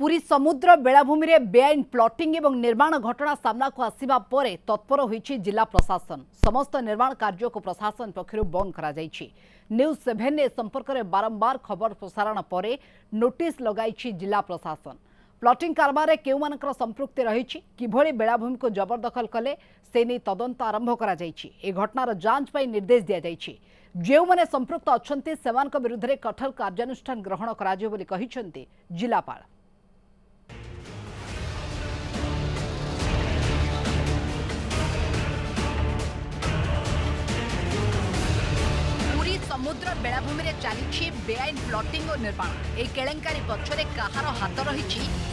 पुरी समुद्र बेलाभूमि में बेआईन प्लॉटिंग एवं निर्माण घटना सामना को आसिबा परे तत्पर होईछि जिला प्रशासन। समस्त निर्माण कार्य को प्रशासन पक्षरु बंद करा जाईछि। न्यूज 7 ने संपर्क में बारंबार खबर प्रसारण परे नोटिस लगाईछि जिला प्रशासन। प्लॉटिंग कारबार में केउ मानकर संपृक्ति रहिछि किभଳି बेलाभूमि को जबरदखल कले से नहीं तदंत आरंभ करा जाईछि। ए घटनार जांच पई निर्देश दिया जाईछि। जेउ माने संपृक्त अछंती सेमानक विरुद्ध रे कठोर कार्यानुष्ठान ग्रहण करा जिवो बोली कहिसंती जिलापाल। समुद्र बेलाभूमि में चली बेआईन प्लॉटिंग और निर्माण। एक केलेंकारी पक्षरे कहार हाथ रही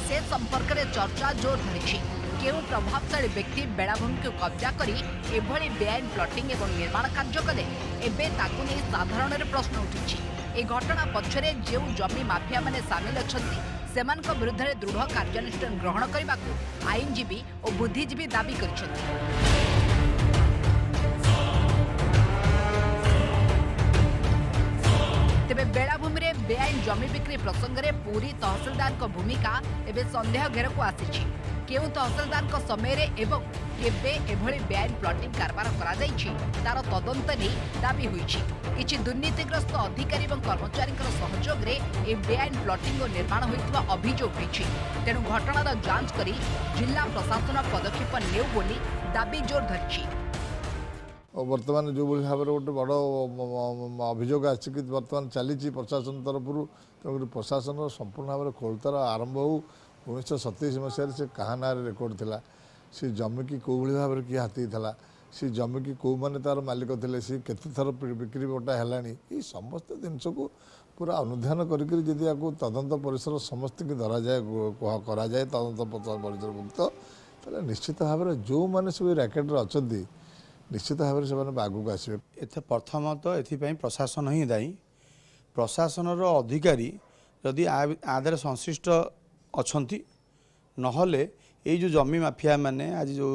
से संपर्क में चर्चा जोर धरी। केउ प्रभावशाली व्यक्ति बेलाभूमि को कब्जा करी एभली बेआईन प्लॉटिंग और निर्माण कार्य कले एबे ताकु नहीं साधारण प्रश्न उठी। ए घटना पक्षरे जो जमी माफिया माने सामिल अछंती सेमानक विरुद्ध रे दृढ़ कार्यानुष्ठान ग्रहण करने को आईनजीवी और बुद्धिजीवी दाबी करछंती। तेबे बेलाभूमि में बेआईन जमी बिक्री प्रसंग में पुरी तहसिलदार को भूमिका एवं सन्देह घेर को आसी। केउ तहसिलदार को समय रे एवं केबे एभली बेआईन प्लॉटिंग कारबार करा जाईछि तार तदंत नहीं दाबी होईछि। किछि दुर्नीतिग्रस्त अधिकारी और कर्मचारी सहयोग रे ए बेआईन प्लॉटिंग और निर्माण होइतबा अभियोग होईछि। तेणु घटनार जांच करी जिला प्रशासन पदक्षेप नेउ बोली दाबी जोर धरिछि। वर्तमान जो भाव में गोटे बड़ अभियोग आसिक बर्तमान चली प्रशासन तरफ तेणुक प्रशासन संपूर्ण भाव में खोलतार आरंभ हो 1927 मसीह से क्या ना रेकर्ड थी सी जमी की कौ भाव में किए हाथी था सी जमी की कौ मैंने तार मालिक थे सी केते थर बिक्री बटा है समस्त जिनस को पूरा अनुधान करके तदंत परिसर समस्त की धरा जाए करा जाए तदंत परिसरभुक्त निश्चित भाव में जो मैंने सब रैकेट अच्छा निश्चित भाव में से आगू आसवे। एथे प्रथम तो एथिपाई प्रशासन ही दायी। प्रशासनर अधिकारी जदि आदर संश्लिष्ट अछंती नहले ये जो जमी माफिया माने आज जो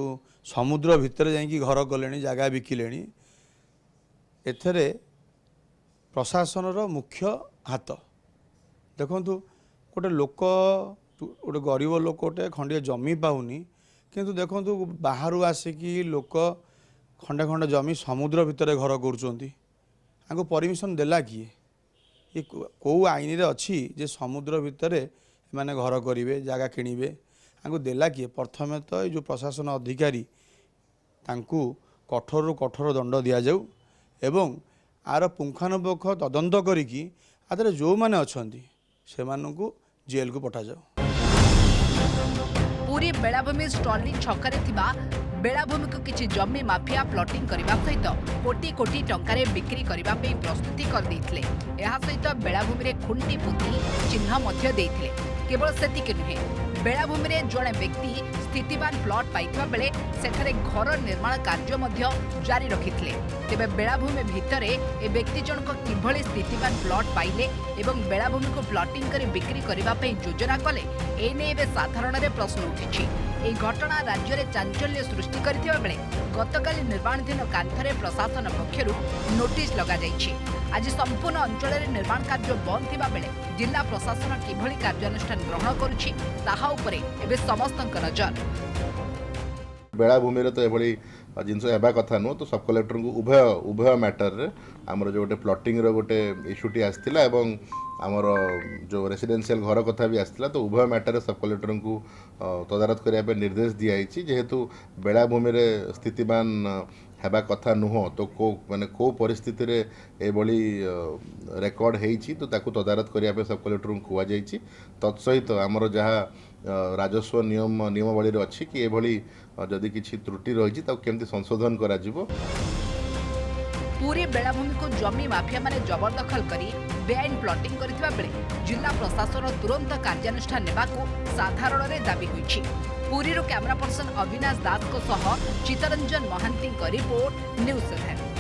समुद्र भितर जाइए घर कले जगह बिकिले एथरे प्रशासनर मुख्य हाथ देखु गोटे लोक गोटे गरीब लोकटे खंडे जमी पाऊनी किंतु देखु बाहर आसिकी लोक खंडे खंडे जमी समुद्र भितर घर कर परमिशन देला किए ये कौ आईन रे अच्छी जे समुद्र भितर माने घर करेंगे जगह किणवे आंको देला किए। प्रथमे तो ये जो प्रशासन अधिकारी तांकू कठोर कठोर दंड दि जाऊ एवं आर पुंखानुपुंख तदंत करिकी आदर जो माने अछंती से मानकू जेल को पठा जाऊ। पूरी बेलाभूमि स्टॉली छकरे थिबा बेलाभूमि को किछि जमी माफिया प्लॉटिंग करबा सहित कोटी कोटी टंकारे बिक्री करबा पे प्रस्तुति कर दैथिले। एहा सहित बेलाभूमि रे खुंटी पुती चिन्ह मध्य दैथिले। केवल सेतिक नुहे बेलाभूमि रे जणे व्यक्ति स्थितिवान प्लॉट पाइथिबा बेले सेठारे घर निर्माण कार्य मध्य जारी रखिथिले। तेबे बेलाभूमि भितरे ए व्यक्ति जनक किभଳି स्थितिवान प्लॉट पाइले एवं बेलाभूमि को प्लॉटिंग करी बिक्री करबा पे योजना कले ए नै एबे साधारण रे प्रश्न उठिछि। এই ঘটনা রাজ্যের চাঞ্চল্য সৃষ্টি করিଥିବା বেলে গতকালি নির্মাণাধীন কান্থরে প্রশাসন পক্ষরু নোটিস লগা যাইছি। আজ সম্পূর্ণ অঞ্চলের নির্মাণ কার্য বন্ধ থিবা বেলে জিলা প্রশাসন কিভଳି कार्यानुष्ठान ग्रहण करुछि ताहा उपरे एबे समस्तक नजर। बेलाभूमि तो एभली जिनस एबा कथा नुह तो सब कलेक्टर को उभय उभय मैटर रे आमर जो गोटे प्लॉटिंग रो गोटे इश्यूटी आसथिला एवं आमर जो रेसिडेंशियल घर कथा भी आसथिला तो उभय मैटर रे सब कलेक्टर को तदारत करिया पे निर्देश दिया आइछि। जेहेतु बेलाभूमि रे स्थितिवान हेबा कथा नुह तो को माने को परिस्थिति रे एभली रेकर्ड हेइछि तो ताकू तदारत करिया पे सब कलेक्टर को कुआ जाइछि। तत्सहित आमर जहाँ राजस्व नियमावली अच्छी कि एभली जदि किछि त्रुटि रही केमती संशोधन करा जिवो। पूरी बेलाभूमि को जमी माफिया माने जबरदखल करी बेआईन प्लॉटिंग करथिबा बेले जिला प्रशासन तुरंत कार्यानुष्ठान नेबाकू साधारण रे दाबी होइछि। पुरी रो कैमरा पर्सन अविनाश दास को सह चितरंजन महांती रिपोर्ट न्यूज 7।